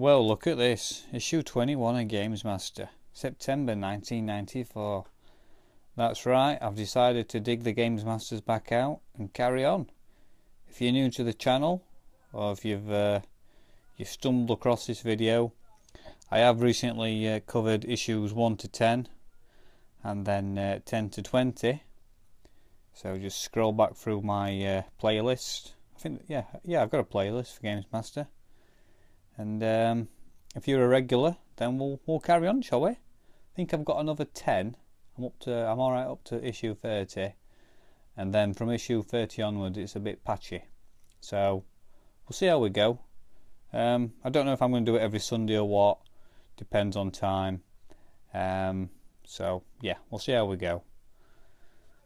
Well, look at this. Issue 21 of GamesMaster, September 1994. That's right, I've decided to dig the GamesMasters back out and carry on. If you're new to the channel, or if you've stumbled across this video, I have recently covered issues 1 to 10 and then 10 to 20. So just scroll back through my playlist. I think, yeah, I've got a playlist for GamesMaster. And if you're a regular, then we'll carry on, shall we? I think I've got another 10. I'm all right up to issue 30, and then from issue 30 onwards, it's a bit patchy. So we'll see how we go. I don't know if I'm going to do it every Sunday or what. Depends on time. So yeah, we'll see how we go.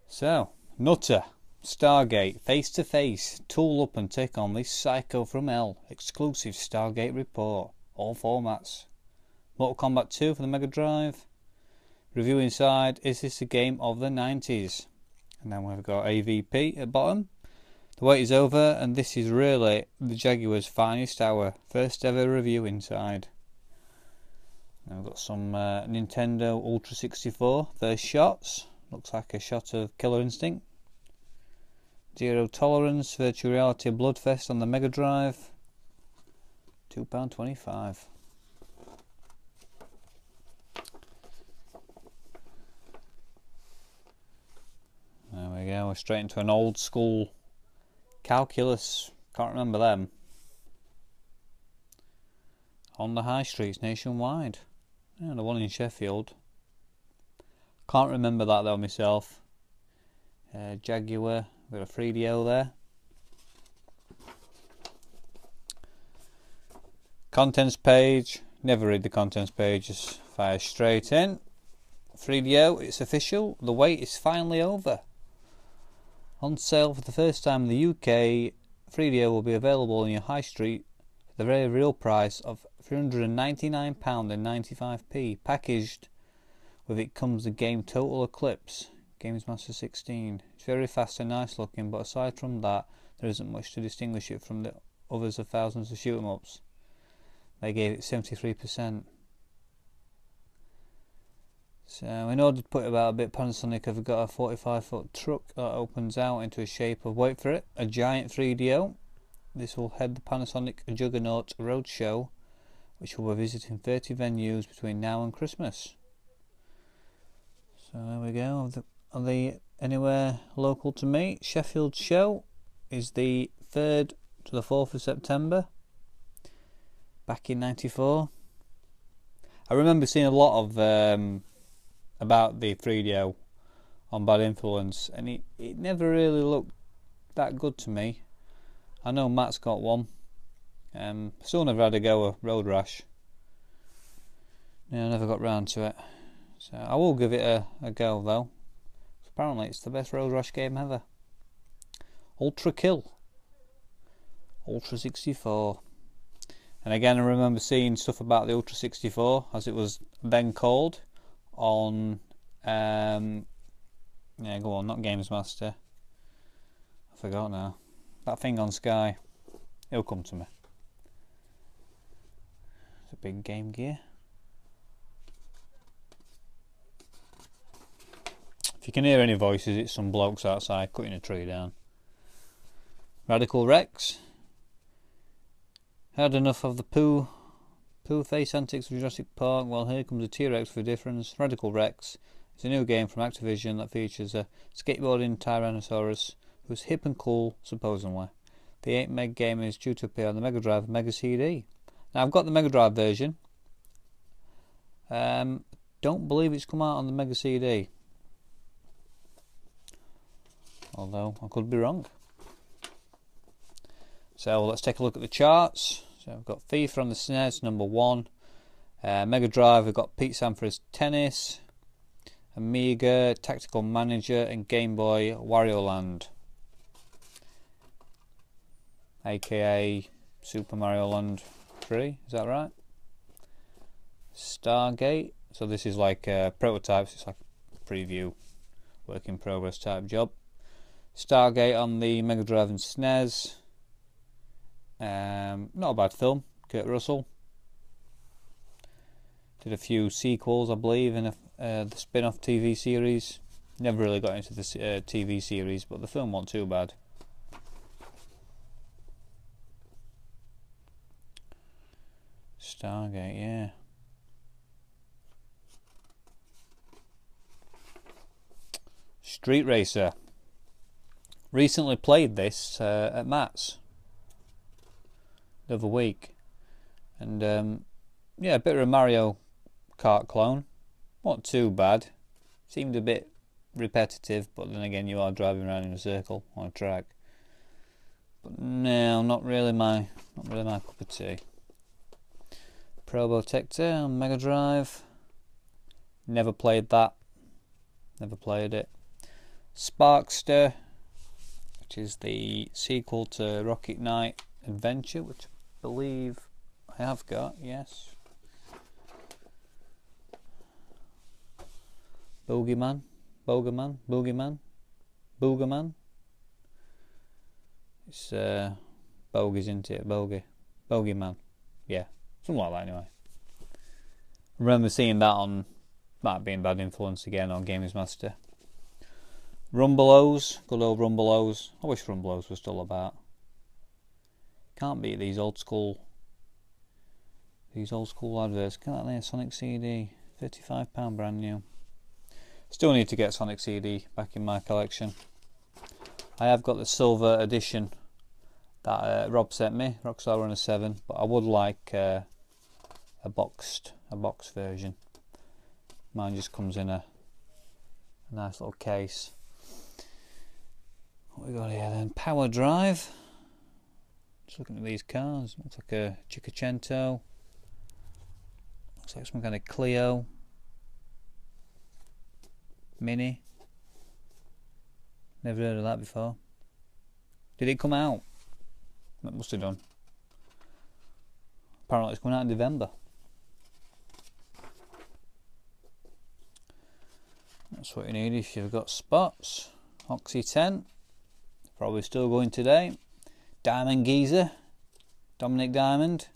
So Nutter, Stargate, face to face, tool up and take on this psycho from hell. Exclusive Stargate report, all formats. Mortal Kombat 2 for the Mega Drive. Review inside, is this a game of the 90s? And then we've got AVP at bottom. The wait is over, and this is really the Jaguar's finest hour. First ever review inside. Then we've got some Nintendo Ultra 64 first shots. Looks like a shot of Killer Instinct. Zero Tolerance Virtual Reality Bloodfest on the Mega Drive. £2.25. There we go, we're straight into an old school Calculus. Can't remember them. On the high streets nationwide. Yeah, the one in Sheffield. Can't remember that though myself. Jaguar, we've got a 3DO there. Contents page. Never read the contents page, just fire straight in. 3DO, it's official. The wait is finally over. On sale for the first time in the UK, 3DO will be available in your high street at the very real price of £399.95. Packaged with it comes the game Total Eclipse, GamesMaster 16. It's very fast and nice looking, but aside from that, there isn't much to distinguish it from the others of thousands of shoot 'em ups. They gave it 73%. So in order to put it about a bit, Panasonic have got a 45-foot truck that opens out into a shape of, wait for it, a giant 3DO. This will head the Panasonic Juggernaut Roadshow, which will be visiting 30 venues between now and Christmas. So there we go. Are they anywhere local to me? Sheffield show is the 3rd to the 4th of September. Back in '94. I remember seeing a lot of about the 3DO on Bad Influence, and it never really looked that good to me. I know Matt's got one. Still never had a go at Road Rash. Yeah, I never got round to it. So I will give it a go though. Apparently it's the best Road Rash game ever. Ultra Kill. Ultra 64. And again, I remember seeing stuff about the Ultra 64, as it was then called, on yeah, go on, not GamesMaster. I forgot now. That thing on Sky. It'll come to me. It's a big Game Gear. If you can hear any voices, it's some blokes outside cutting a tree down. Radical Rex. Had enough of the poo face antics of Jurassic Park? Well, here comes a T-Rex for difference. Radical Rex is a new game from Activision that features a skateboarding Tyrannosaurus who's hip and cool, supposedly. The 8 meg game is due to appear on the Mega Drive and Mega CD. Now, I've got the Mega Drive version. Don't believe it's come out on the Mega CD. Although, I could be wrong. So, let's take a look at the charts. So, we've got FIFA on the SNES, number 1. Mega Drive, we've got Pete Sampras Tennis. Amiga, Tactical Manager, and Game Boy, Wario Land. AKA Super Mario Land 3, is that right? Stargate, so this is like prototypes, it's like a preview, work in progress type job. Stargate on the Mega Drive and SNES. Not a bad film. Kurt Russell. Did a few sequels, I believe, in the spin-off TV series. Never really got into the TV series, but the film wasn't too bad. Stargate, yeah. Street Racer. Recently played this at Matt's the other week, and yeah, a bit of a Mario Kart clone. Not too bad. Seemed a bit repetitive, but then again, you are driving around in a circle on a track. But no, not really my cup of tea. Probotector on Mega Drive. Never played that. Never played it. Sparkster, which is the sequel to Rocket Knight Adventure, which I believe I have got, yes. Boogeyman. It's bogies, isn't it? Bogeyman. Yeah, something like that anyway. I remember seeing that on, might be in Bad Influence again, on GamesMaster. Rumbelows, good old Rumbelows. I wish Rumbelows was still about. Can't beat these old school adverts. Can't they? Sonic CD, £55 brand new. Still need to get Sonic CD back in my collection. I have got the silver edition that Rob sent me, Rockstar Runner 7, but I would like a boxed version. Mine just comes in a nice little case. What we got here then? Power Drive. Just looking at these cars. Looks like a Cinquecento. Looks like some kind of Clio Mini. Never heard of that before. Did it come out? It must have done. Apparently it's coming out in November. That's what you need if you've got spots. Oxy 10. Probably still going today. Diamond Geezer. Dominic Diamond.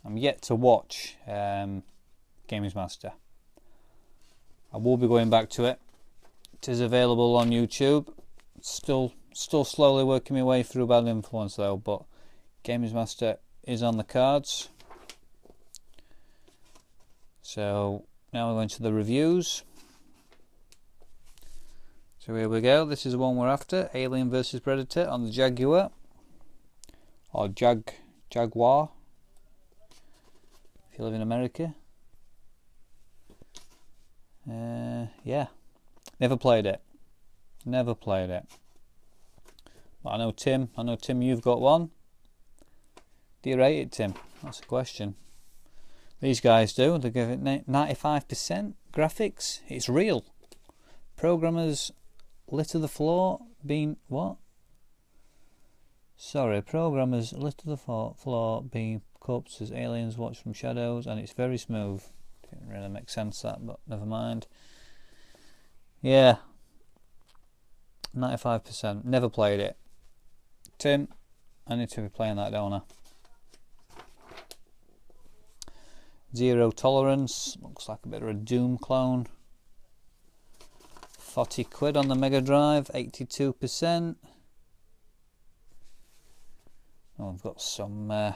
I'm yet to watch GamesMaster. I will be going back to it. It is available on YouTube. Still slowly working my way through Bad Influence though, but GamesMaster is on the cards. So now we're going to the reviews. So here we go. This is the one we're after. Alien vs Predator on the Jaguar. Or Jaguar. If you live in America. Yeah. Never played it. But I know Tim, you've got one. Do you rate it, Tim? That's the question. These guys do. They give it 95%. Graphics, it's real. Programmers litter the floor being what? Sorry, programmers litter the floor being corpses. Aliens watch from shadows, and it's very smooth. Didn't really make sense that, but never mind. Yeah, 95%. Never played it. Tim, I need to be playing that, don't I? Zero Tolerance. Looks like a bit of a Doom clone. 40 quid on the Mega Drive. 82%. Oh, I've got some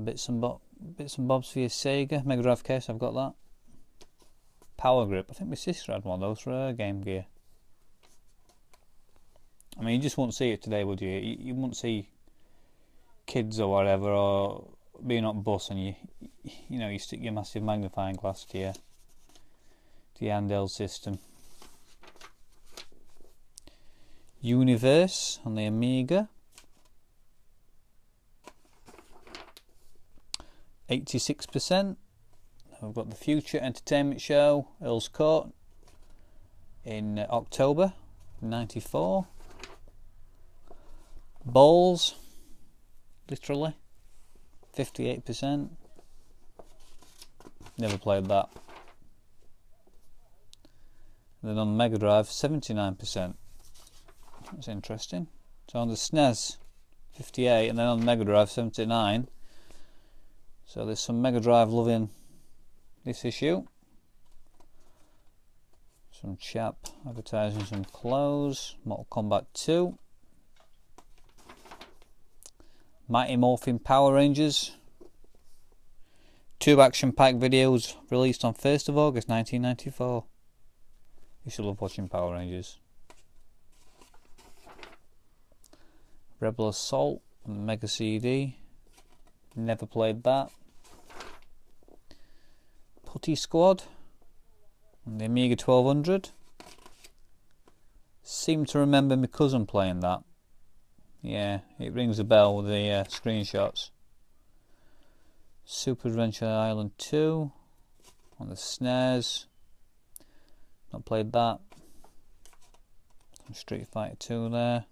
bits and bobs for your Sega Mega Drive case. I've got that. Power Grip. I think my sister had one of those for her Game Gear. I mean, you just won't see it today, would you? You won't see kids or whatever, or being on a bus and you stick your massive magnifying glass to your handheld system. Universe on the Amiga. 86%. We've got the Future Entertainment Show, Earl's Court, in October 94. Balls, literally, 58%. Never played that. And then on the Mega Drive, 79%. That's interesting. So on the SNES, 58, and then on the Mega Drive, 79. So there's some Mega Drive loving this issue. Some chap advertising some clothes. Mortal Kombat 2. Mighty Morphin Power Rangers. 2 action-packed videos released on 1st of August 1994. You should love watching Power Rangers. Rebel Assault on the Mega CD. Never played that. Putty Squad on the Amiga 1200. Seem to remember my cousin playing that. Yeah, it rings a bell with the screenshots. Super Adventure Island 2 on the SNES. Not played that. Some Street Fighter 2 there.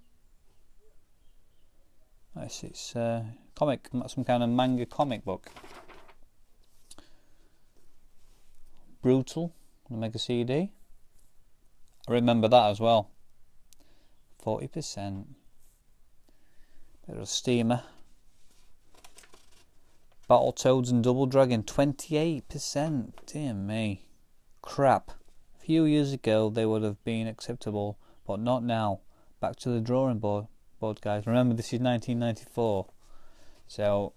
It's comic, some kind of manga comic book. Brutal on the Mega CD. I remember that as well. 40%. Bit of a steamer. Battletoads and Double Dragon, 28%. Dear me. Crap. A few years ago they would have been acceptable, but not now. Back to the drawing board guys. Remember, this is 1994. So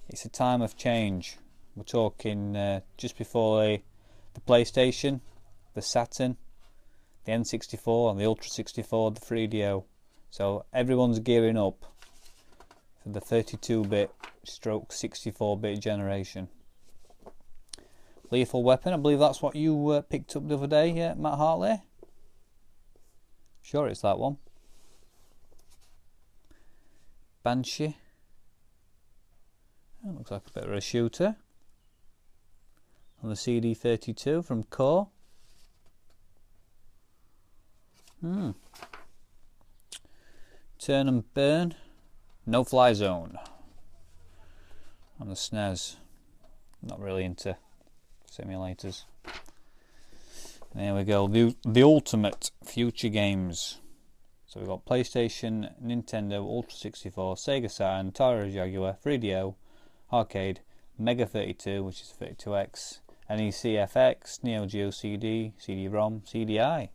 it's a time of change. We're talking just before the PlayStation, the Saturn, the N64 and the Ultra 64, the 3DO. So everyone's gearing up for the 32-bit stroke 64-bit generation. Lethal Weapon, I believe that's what you picked up the other day, Matt Hartley? Sure it's that one. Banshee. That looks like a bit of a shooter. On the CD32 from Core. Turn and Burn. No Fly Zone. On the SNES. Not really into simulators. There we go. The ultimate future games. So we've got PlayStation, Nintendo, Ultra 64, Sega Saturn, Atari Jaguar, 3DO, Arcade, Mega 32, which is 32X, NECFX, Neo Geo CD, CD-ROM, CDI.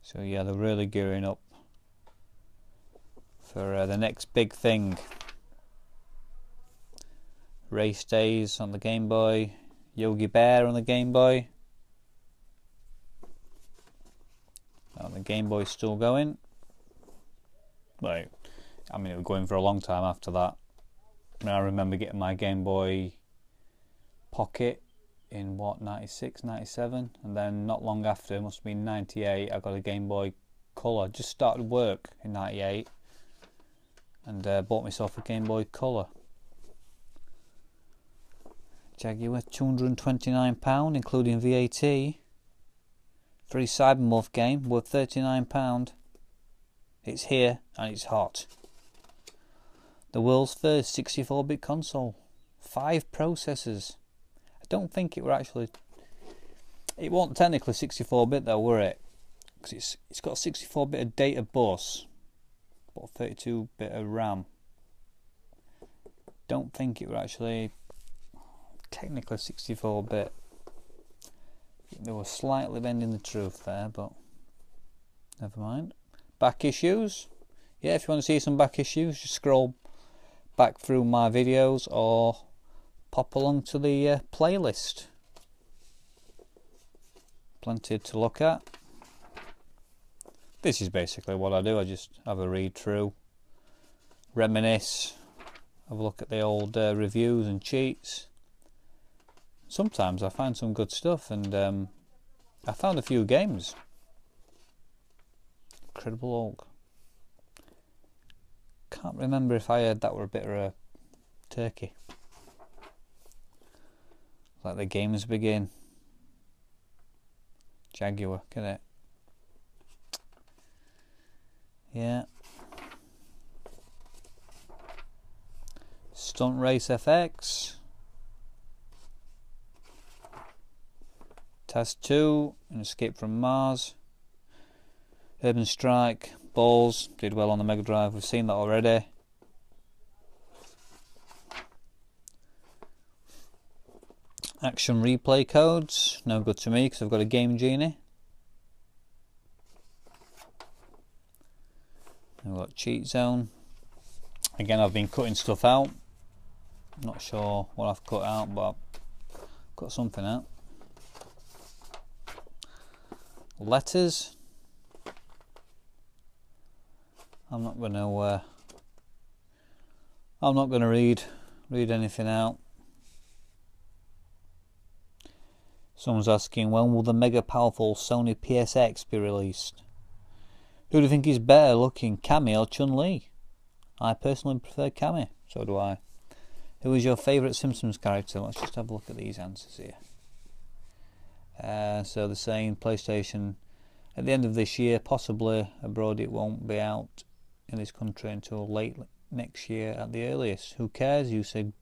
So yeah, they're really gearing up for the next big thing. Race Days on the Game Boy, Yogi Bear on the Game Boy. The Game Boy's still going. Like, I mean, it was going for a long time after that. I remember getting my Game Boy Pocket in what, 96, 97, and then not long after, it must have been 98, I got a Game Boy Color. Just started work in 98 and bought myself a Game Boy Color. Jaguar, £229 including VAT. Free Cybermorph game worth £39. It's here and it's hot. The world's first 64-bit console. 5 processors. I don't think it were actually... It wasn't technically 64-bit though, were it? Because it's got 64-bit of data bus, but 32-bit of RAM. Don't think it were actually technically 64-bit. They were slightly bending the truth there, but never mind. Back issues. Yeah, if you want to see some back issues, just scroll back through my videos or pop along to the playlist. Plenty to look at. This is basically what I do. I just have a read through, reminisce, have a look at the old reviews and cheats. Sometimes I find some good stuff, and I found a few games. Incredible Hulk. Can't remember if I heard that were a bit of a turkey. Like the games begin. Jaguar, get it? Yeah. Stunt Race FX. Task 2, an Escape from Mars. Urban Strike, Balls, did well on the Mega Drive, we've seen that already. Action replay codes, no good to me because I've got a Game Genie. I've got Cheat Zone. Again, I've been cutting stuff out. Not sure what I've cut out, but I've got something out. Letters. I'm not going to read anything out. Someone's asking, when will the mega powerful Sony PSX be released? Who do you think is better looking, Cammy or Chun-Li? I personally prefer Cammy, so do I. Who is your favourite Simpsons character? Let's just have a look at these answers here. So they're saying PlayStation at the end of this year, possibly abroad. It won't be out in this country until late next year at the earliest. Who cares? You said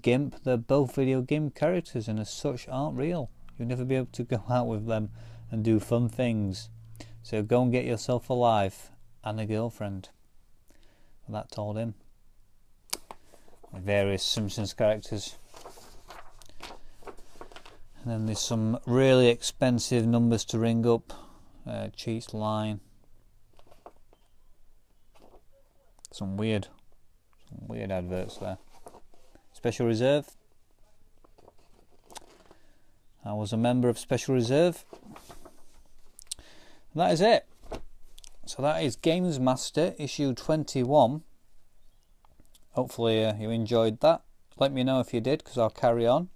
Gimp. They're both video game characters and as such aren't real. You'll never be able to go out with them and do fun things. So go and get yourself a life and a girlfriend. Well, that told him. Various Simpsons characters. And then there's some really expensive numbers to ring up. Cheats line. Some weird adverts there. Special Reserve. I was a member of Special Reserve. And that is it. So that is GamesMaster issue 21. Hopefully you enjoyed that. Let me know if you did, because I'll carry on.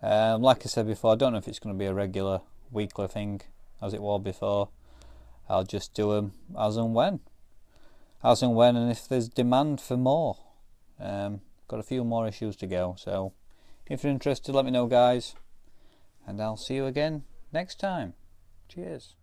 Like I said before, I don't know if it's going to be a regular weekly thing as it was before. I'll just do them as and when, and if there's demand for more. Got a few more issues to go, so if you're interested, let me know, guys, and I'll see you again next time. Cheers.